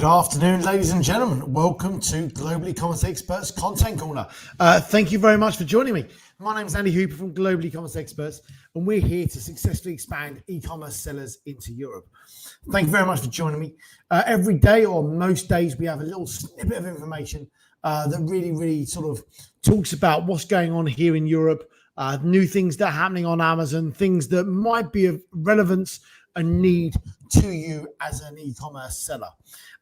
afternoon, ladies and gentlemen. Welcome to Global E-commerce Experts Content Corner. Thank you very much for joining me. My name is Andy Hooper from Global E-commerce Experts, and we're here to successfully expand e-commerce sellers into Europe. Thank you very much for joining me. Every day or most days, we have a little snippet of information that really sort of talks about what's going on here in Europe, new things that are happening on Amazon, things that might be of relevance and need to you as an e-commerce seller.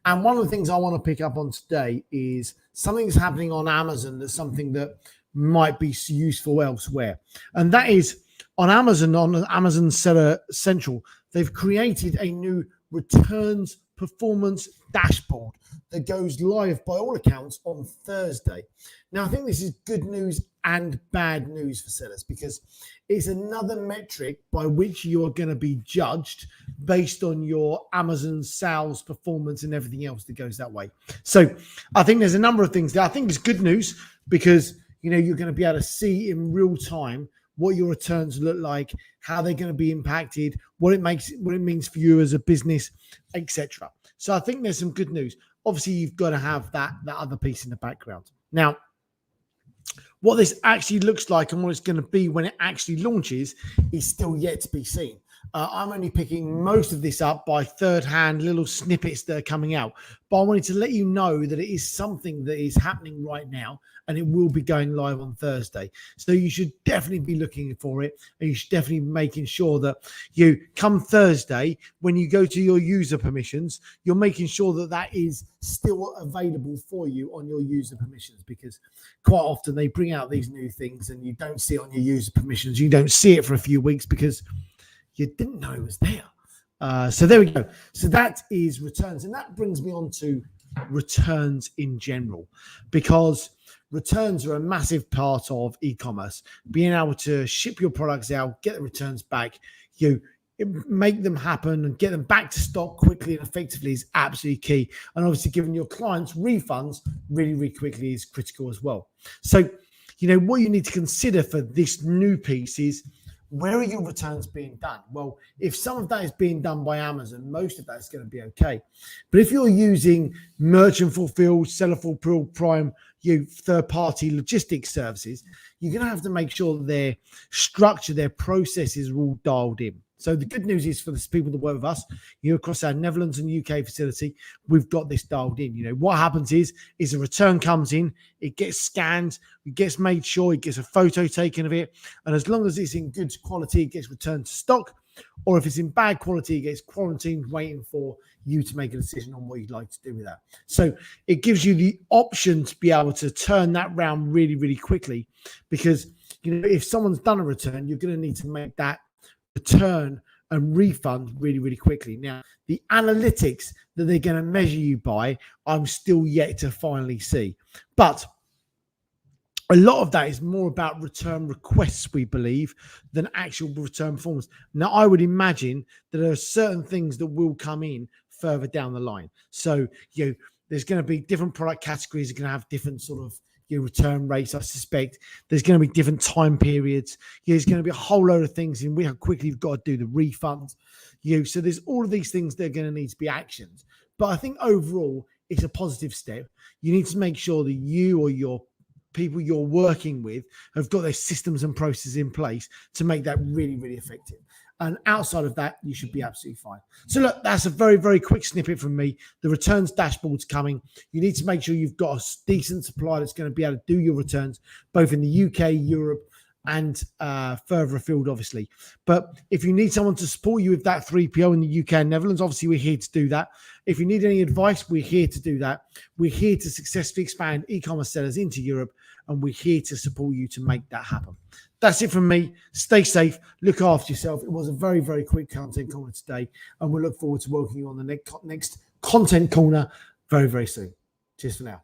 And one of the things I want to pick up on today is something that's happening on Amazon that's something that might be useful elsewhere. And that is on Amazon Seller Central, they've created a new returns performance dashboard that goes live by all accounts on Thursday. Now, I think this is good news and bad news for sellers because it's another metric by which you're going to be judged based on your Amazon sales performance and everything else that goes that way. So I think there's a number of things that I think is good news because you're going to be able to see in real time what your returns look like, how they're going to be impacted, what it means for you as a business, etc. So I think there's some good news. Obviously, you've got to have that other piece in the background. Now, what this actually looks like and what it's going to be when it actually launches is still yet to be seen. I'm only picking most of this up by third-hand little snippets that are coming out. But I wanted to let you know that it is something that is happening right now and it will be going live on Thursday. So you should definitely be looking for it and you should definitely be making sure that you come Thursday, when you go to your user permissions, you're making sure that that is still available for you on your user permissions because quite often they bring out these new things and you don't see it on your user permissions. You don't see it for a few weeks because you didn't know it was there. So there we go. So that is returns. And that brings me on to returns in general, because returns are a massive part of e-commerce. Being able to ship your products out, get the returns back, make them happen and get them back to stock quickly and effectively is absolutely key. And obviously giving your clients refunds really quickly is critical as well. So, what you need to consider for this new piece is, where are your returns being done? Well, if some of that is being done by Amazon, most of that is going to be okay. But if you're using merchant fulfilled, seller fulfilled, prime, third-party logistics services, you're going to have to make sure that their structure, their processes are all dialed in. So the good news is for the people that work with us, across our Netherlands and UK facility, we've got this dialed in. What happens is a return comes in, it gets scanned, it gets made sure, it gets a photo taken of it. And as long as it's in good quality, it gets returned to stock. Or if it's in bad quality, it gets quarantined, waiting for you to make a decision on what you'd like to do with that. So it gives you the option to be able to turn that round really quickly, because if someone's done a return, you're going to need to make that return and refund really quickly. Now, the analytics that they're going to measure you by, I'm still yet to finally see. But a lot of that is more about return requests, we believe, than actual return performance. Now, I would imagine that there are certain things that will come in further down the line. So, there's going to be different product categories are going to have different sort of return rates. I suspect there's going to be different time periods. There's going to be a whole load of things in how quickly you've got to do the refund. So there's all of these things that are going to need to be actioned. But I think overall, it's a positive step. You need to make sure that you or your people you're working with have got their systems and processes in place to make that really effective. And outside of that, you should be absolutely fine. So look, that's a very quick snippet from me. The returns dashboard's coming. You need to make sure you've got a decent supply that's going to be able to do your returns, both in the UK, Europe, and further afield, obviously. But if you need someone to support you with that 3PO in the UK and Netherlands, obviously we're here to do that. If you need any advice, we're here to do that. We're here to successfully expand e-commerce sellers into Europe, and we're here to support you to make that happen. That's it from me. Stay safe. Look after yourself. It was a very quick content corner today, and we'll look forward to welcoming you on the next content corner very soon. Cheers for now.